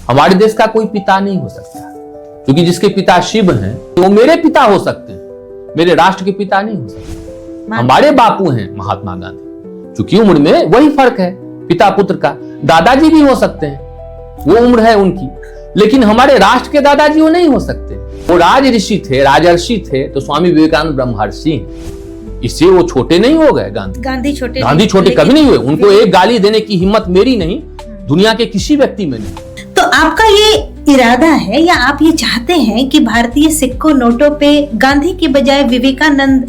हमारे देश का कोई पिता नहीं हो सकता, क्योंकि जिसके पिता शिव हैं वो मेरे पिता हो सकते हैं, मेरे राष्ट्र के पिता नहीं हो सकते। हमारे बापू हैं महात्मा गांधी, क्योंकि उम्र में वही फर्क है पिता पुत्र का। दादाजी भी हो सकते हैं, वो उम्र है उनकी, लेकिन हमारे राष्ट्र के दादाजी वो नहीं हो सकते। वो राज ऋषि थे, राजर्षि थे, तो स्वामी विवेकानंद ब्रह्मर्षि हैं, इससे वो छोटे नहीं हो गए। गांधी छोटे कभी नहीं हुए। उनको एक गाली देने की हिम्मत मेरी नहीं, दुनिया के किसी व्यक्ति में नहीं। तो आपका ये इरादा है या आप ये चाहते हैं कि भारतीय सिक्कों नोटों पे गांधी के बजाय विवेकानंद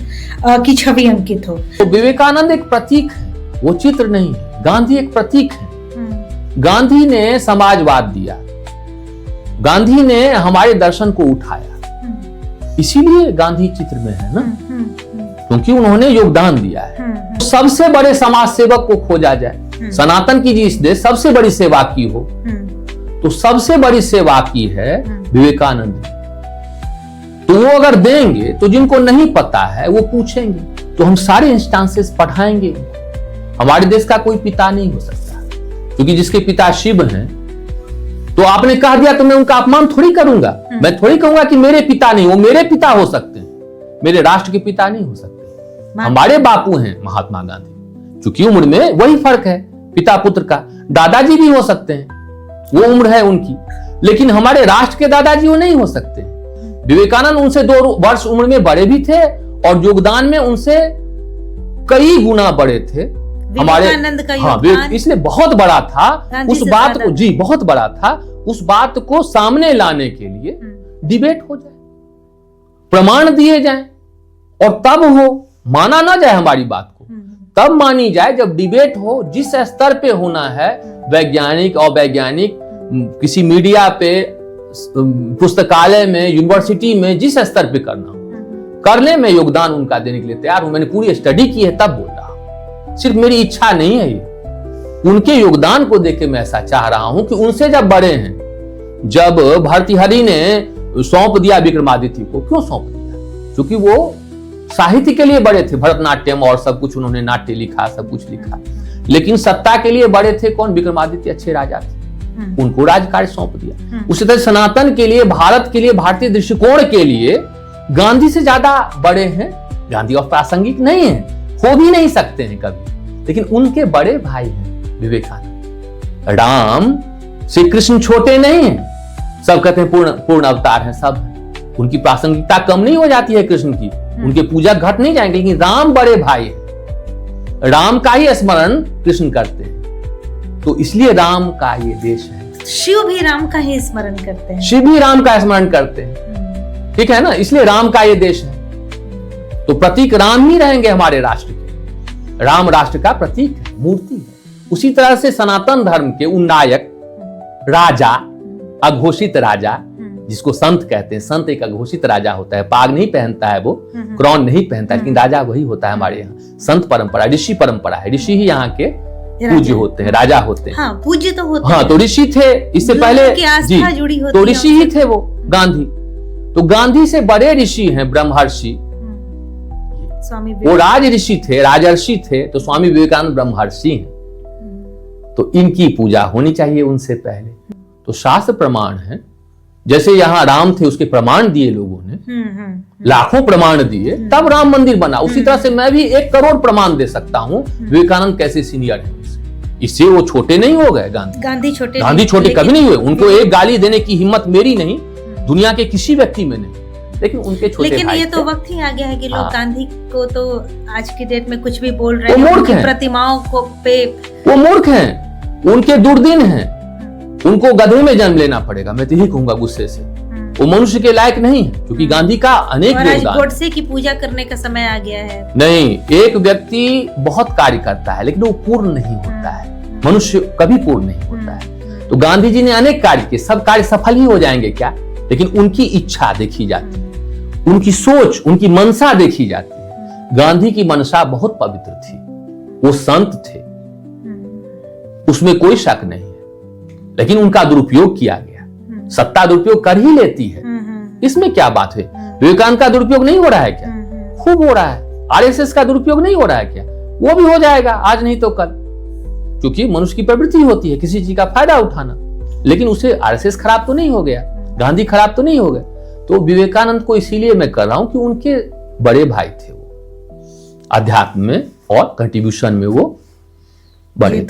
की छवि अंकित हो? तो विवेकानंद एक प्रतीक है, वो चित्र नहीं है। गांधी एक प्रतीक है। गांधी ने समाजवाद दिया, गांधी ने हमारे दर्शन को उठाया, इसीलिए गांधी चित्र में है ना, क्योंकि उन्होंने योगदान दिया है। सबसे बड़े समाज सेवक को खोजा जाए, सनातन की जिस देश सबसे बड़ी सेवा की हो, तो सबसे बड़ी सेवा की है विवेकानंद। तो वो अगर देंगे तो जिनको नहीं पता है वो पूछेंगे, तो हम सारे इंस्टांसेस पढ़ाएंगे। हमारे देश का कोई पिता नहीं हो सकता, क्योंकि जिसके पिता शिव हैं, तो आपने कह दिया तो मैं उनका अपमान थोड़ी करूंगा। मैं थोड़ी कहूंगा कि मेरे पिता नहीं, वो मेरे पिता हो सकते हैं, मेरे राष्ट्र के पिता नहीं हो सकते। हमारे बापू हैं महात्मा गांधी, क्योंकि उम्र में वही फर्क है पिता पुत्र का। दादाजी भी हो सकते हैं, वो उम्र है उनकी, लेकिन हमारे राष्ट्र के दादाजी वो नहीं हो सकते। विवेकानंद उनसे 2 वर्ष उम्र में बड़े भी थे और योगदान में उनसे कई गुना बड़े थे। हमारे इसलिए बहुत बड़ा था उस बात को, जी बहुत बड़ा था, उस बात को सामने लाने के लिए डिबेट हो जाए, प्रमाण दिए जाएं, और तब हो, माना ना जाए हमारी बात को, तब मानी जाए जब डिबेट हो। जिस स्तर पे होना है, वैज्ञानिक और वैज्ञानिक किसी मीडिया पे, पुस्तकालय में, यूनिवर्सिटी में, जिस स्तर पे करना हो, करने में योगदान उनका देने के लिए तैयार हूं। मैंने पूरी स्टडी की है, तब बोल रहा हूं, सिर्फ मेरी इच्छा नहीं है ये। उनके योगदान को देख के मैं ऐसा चाह रहा हूं कि उनसे जब बड़े हैं, जब भर्तृहरि ने सौंप दिया विक्रमादित्य को, क्यों सौंप दिया? क्योंकि वो साहित्य के लिए बड़े थे, भरतनाट्यम और सब कुछ उन्होंने, नाट्य लिखा, सब कुछ लिखा, लेकिन सत्ता के लिए बड़े थे कौन? विक्रमादित्य अच्छे राजा थे, उनको राजकार्य सौंप दिया। उसी तरह सनातन के लिए, भारत के लिए, भारतीय दृष्टिकोण के लिए गांधी से ज्यादा बड़े हैं। गांधी और प्रासंगिक नहीं है, हो भी नहीं सकते हैं कभी, लेकिन उनके बड़े भाई हैं विवेकानंद। राम श्री कृष्ण छोटे नहीं हैं, सब कहते हैं पूर्ण अवतार हैं, सब हैं। उनकी प्रासंगिकता कम नहीं हो जाती है कृष्ण की, उनके पूजा घट नहीं जाएंगे, लेकिन राम बड़े भाई हैं, राम का ही स्मरण कृष्ण करते हैं, तो इसलिए राम का ये देश है। शिव भी राम का ही स्मरण करते हैं, शिव भी राम का स्मरण करते हैं, ठीक है ना, इसलिए राम का ये देश है। तो प्रतीक राम ही रहेंगे हमारे राष्ट्र के। राम राष्ट्र का प्रतीक है, मूर्ति है। उसी तरह से सनातन धर्म के उन्नायक राजा, अघोषित राजा, जिसको संत कहते हैं, संत एक अघोषित राजा होता है, पाग नहीं पहनता है वो, क्रॉन नहीं पहनता, लेकिन राजा वही होता है हमारे यहाँ। संत परंपरा, ऋषि परंपरा है, ऋषि ही यहाँ के पूज्य होते हैं, राजा होते हैं। हाँ, पूज्य तो होते हैं। तो ऋषि थे इससे पहले, जी, तो ऋषि ही थे वो गांधी। तो गांधी से बड़े ऋषि हैं ब्रह्मर्षि, वो राज ऋषि थे, राजर्षि थे, तो स्वामी विवेकानंद ब्रह्मर्षि हैं। तो इनकी पूजा होनी चाहिए उनसे पहले। तो शास्त्र प्रमाण है, जैसे यहाँ राम थे उसके प्रमाण दिए लोगों ने, लाखों प्रमाण दिए, तब राम मंदिर बना। उसी तरह से मैं भी 1 करोड़ प्रमाण दे सकता हूँ विवेकानंद कैसे सीनियर है, इससे वो छोटे नहीं हो गए। गांधी छोटे कभी नहीं हुए। उनको एक गाली देने की हिम्मत मेरी नहीं, दुनिया के किसी व्यक्ति में नहीं, लेकिन उनके छोटे लेकिन भाई ये तो वक्त ही आ गया है कि लोग गांधी को तो आज की डेट में कुछ भी बोल रहे हैं, उनकी प्रतिमाओं को पे वो मूर्ख हैं, उनके दुर्दिन हैं, उनको गधे में जन्म लेना पड़ेगा। मैं तो यही कहूंगा गुस्से से, वो मनुष्य के लायक नहीं है, क्योंकि गांधी का अनेक योगदान। गोडसे की पूजा करने का समय आ गया है। नहीं, एक व्यक्ति बहुत कार्य करता है, लेकिन वो पूर्ण नहीं होता है। मनुष्य कभी पूर्ण नहीं होता है। तो गांधी जी ने अनेक कार्य किए, सब कार्य सफल ही हो जाएंगे क्या? लेकिन उनकी इच्छा देखी जाती है, उनकी सोच, उनकी मनसा देखी जाती है। गांधी की मनसा बहुत पवित्र थी, वो संत थे, उसमें कोई शक नहीं है, लेकिन उनका दुरुपयोग किया गया। सत्ता दुरुपयोग कर ही लेती है, इसमें क्या बात है? विवेकानंद का दुरुपयोग नहीं हो रहा है क्या? खूब हो रहा है। आरएसएस का दुरुपयोग नहीं हो रहा है क्या? वो भी हो जाएगा, आज नहीं तो कल, क्योंकि मनुष्य की प्रवृत्ति होती है किसी चीज का फायदा उठाना। लेकिन उसे आरएसएस खराब तो नहीं हो गया, गांधी खराब तो नहीं हो गए। तो विवेकानंद को इसीलिए मैं कर रहा हूं कि उनके बड़े भाई थे वो, अध्यात्म में और कंट्रीब्यूशन में वो बड़े थे।